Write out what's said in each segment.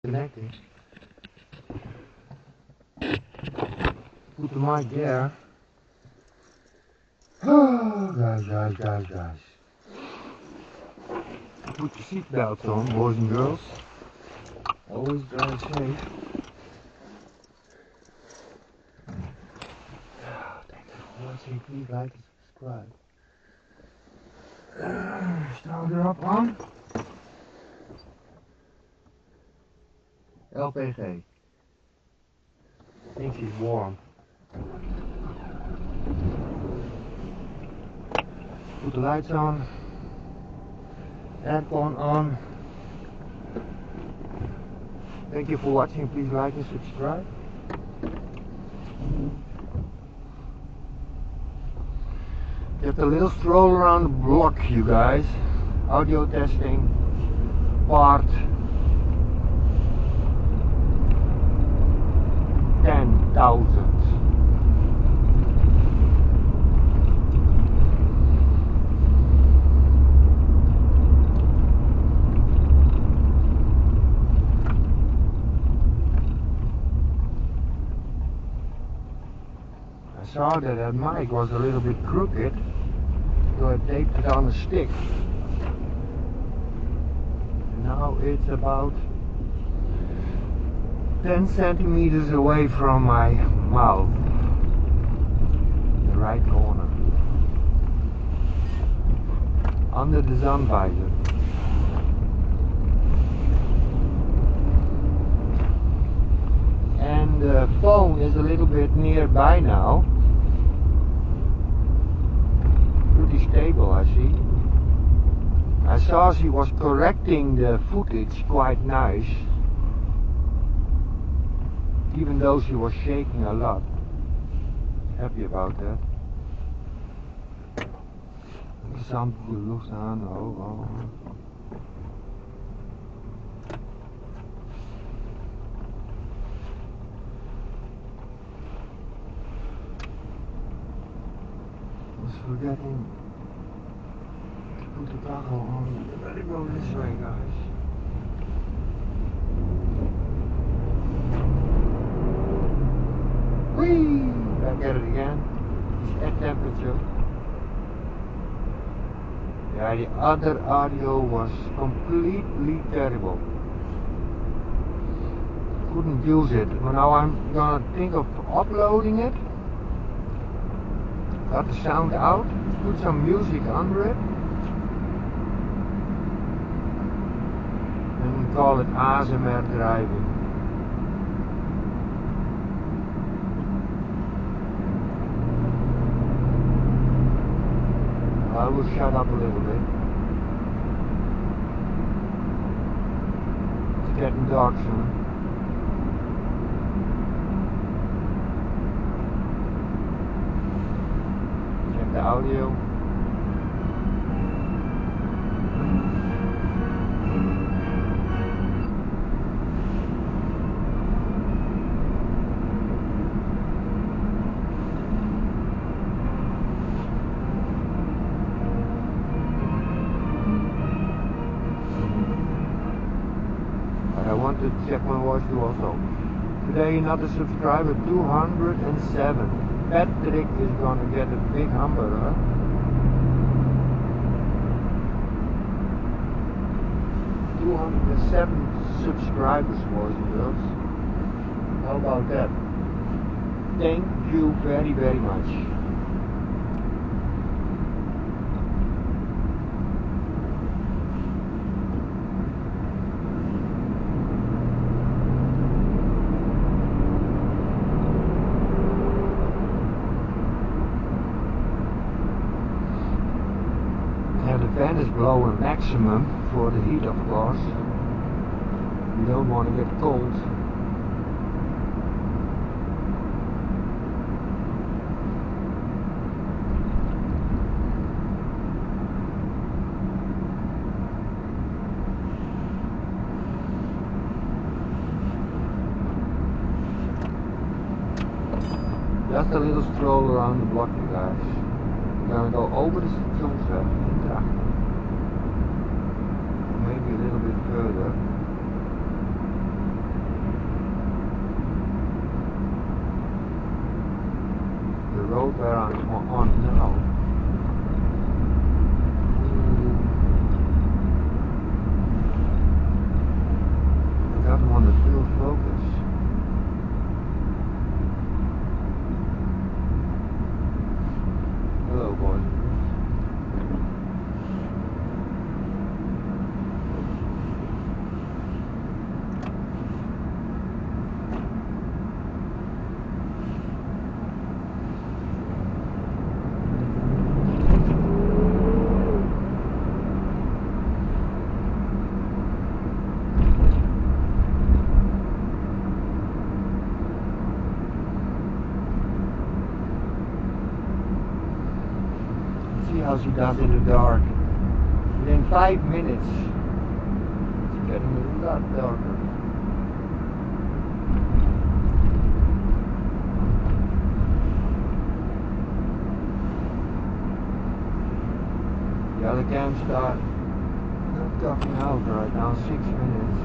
Connecting. Put the mic there. Oh, guys. Put your seatbelts on, boys and girls. Always drive safe. Thanks for watching. Please like and subscribe. Starter up on LPG. I think she's warm. Put the lights on. Aircon on. Thank you for watching. Please like and subscribe. Just a little stroll around the block, you guys. Audio testing. Part 10,000. I saw that mic was a little bit crooked, so I taped it on a stick. And now it's about 10 centimeters away from my mouth, the right corner, under the sun visor. And the phone is a little bit nearby now. Pretty stable, I see. I saw she was correcting the footage quite nice, even though she was shaking a lot. Happy about that. Zandlucht aan, oh. Forgetting to put the toggle on. Let it go this way, guys. Whee! Back at it again. It's at temperature. Yeah, the other audio was completely terrible. Couldn't use it. But now I'm gonna think of uploading it. Got the sound out, put some music under it, and call it ASMR driving. I will shut up a little bit. It's getting dark soon. The audio. But I want to check my voice too also. Today another subscriber, 207. Patrick is gonna get a big hamburger. $207 subscribers, boys and girls. How about that? Thank you very, very much. The fan is blowing maximum for the heat, of course. You don't want to get cold. Just a little stroll around the block, you guys. We're gonna go over the Stationsweg in Drachten. Maybe a little bit further. road where I'm on now. I got him on the field focus. Hello, boys. See how she does in the dark. Within 5 minutes, it's getting a lot darker. The other cam start not talking out right now, 6 minutes.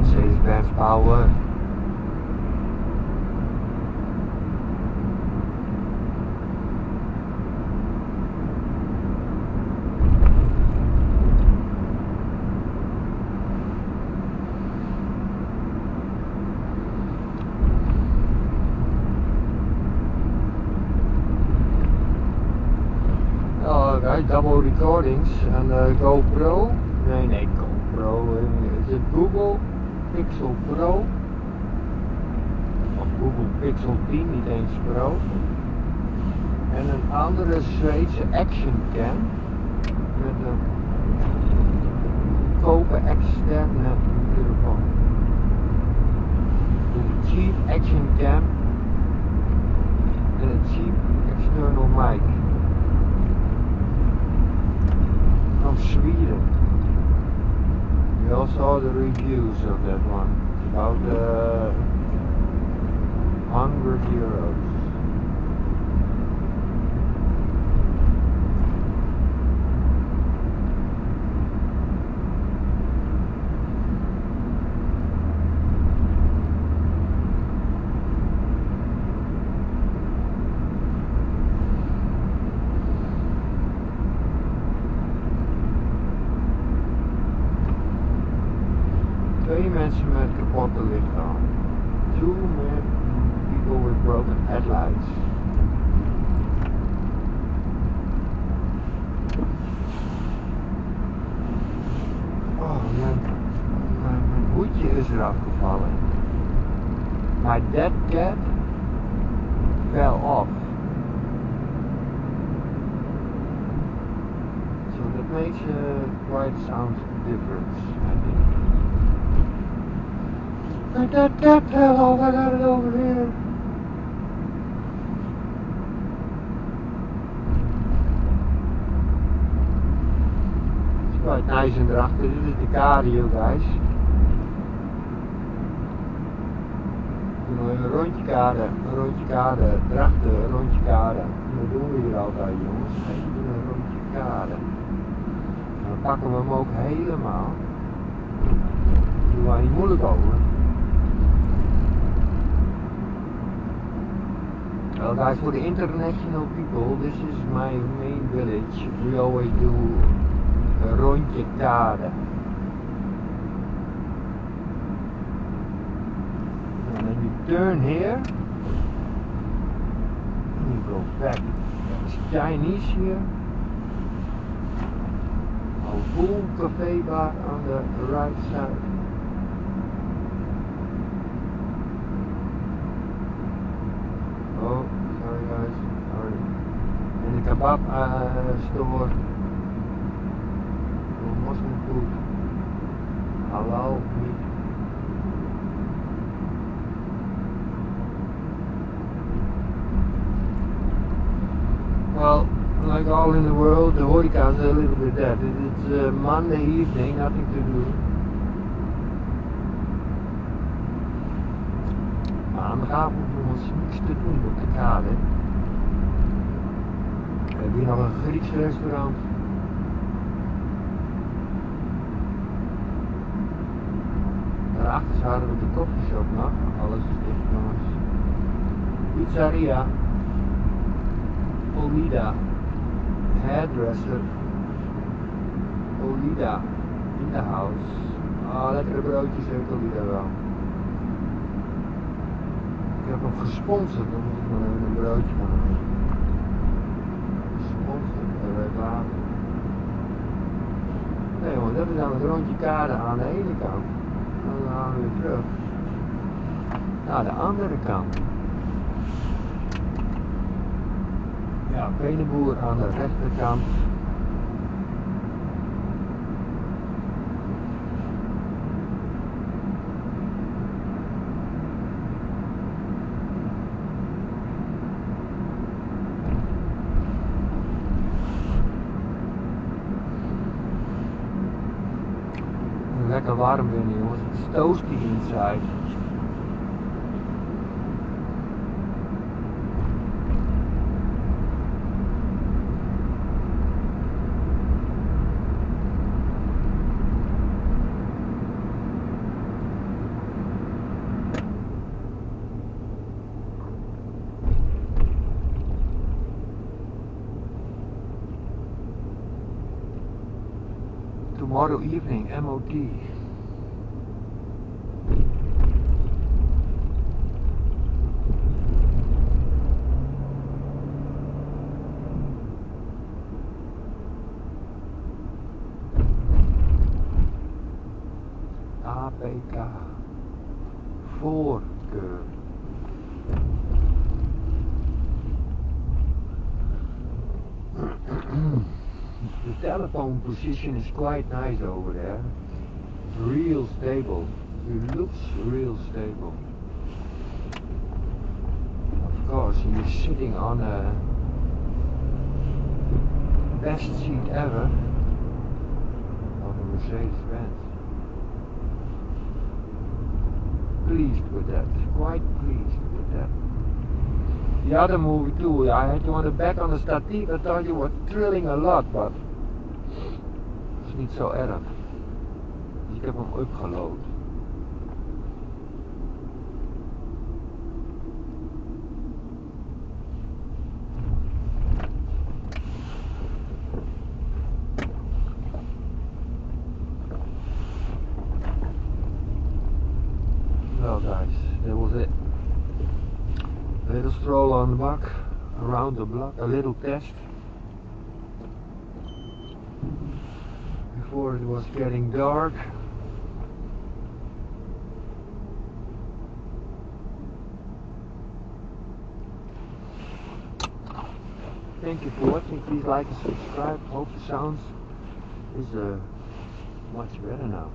Mercedes-Benz power. Guys, double recordings and GoPro. Nee, GoPro. Is het Google Pixel Pro? Of Google Pixel 10, niet eens Pro. En een andere Zweedse Action Cam. Met een goedkope externe microfoon. De cheap Action Cam. En een cheap external mic. From Sweden. We all saw the reviews of that one. It's about €100. Twee mensen met kapotte lichaam. 2 people with broken headlights. Oh, mijn hoedje is eraf gevallen. My dead cat fell off. So that makes quite sound difference, I think. That cat fell off, I got it over here. It's quite nice in erachter. Dit is de kade, you guys. Een rondje kade, erachter, een rondje kade. Dat doen we hier altijd, jongens. Even een rondje kade. Dan pakken we hem ook helemaal. Daar doen wij niet moeilijk over. Well guys, for the international people, this is my main village. We always do a rondje kade. And then you turn here, and you go back. It's Chinese here. A full cafe bar on the right side. Oh, sorry guys, sorry. In the kebab store, Muslim food, halal meat. Well, like all in the world, the horeca is a little bit dead. It's Monday evening, nothing to do. Maandagavond jongens, niks te doen op de kade. We hebben hier nog een Grieks restaurant. Daarachter zouden we de koffieshop nog. Alles is dicht, jongens. Pizzeria. Olida. Hairdresser. Olida. In the house. Ah, lekkere broodjes heeft Olida wel. Ik heb hem gesponsord, dan moet ik nog even een broodje gaan eten. Gesponsord, reclame. Nee jongen, dat is dan het rondje kade aan de ene kant. En dan gaan we weer terug naar de andere kant. Ja, Veneboer aan de rechterkant. Lekker warm binnen, jongens. Het is toasty inside. Tomorrow evening, MOT. APK. Voorkeur. The telephone position is quite nice over there. It's real stable. It looks real stable. Of course, you're sitting on a best seat ever of a Mercedes-Benz. Pleased with that. Quite pleased with that. The other movie too, I had you on the back on the stative. I thought you were trilling a lot, but it's niet zo erg. Dus ik heb hem upgeload. Well guys, that was it. A little stroll on the block, around the block, a little test. Before it was getting dark. Thank you for watching. Please like and subscribe. Hope the sound is much better now.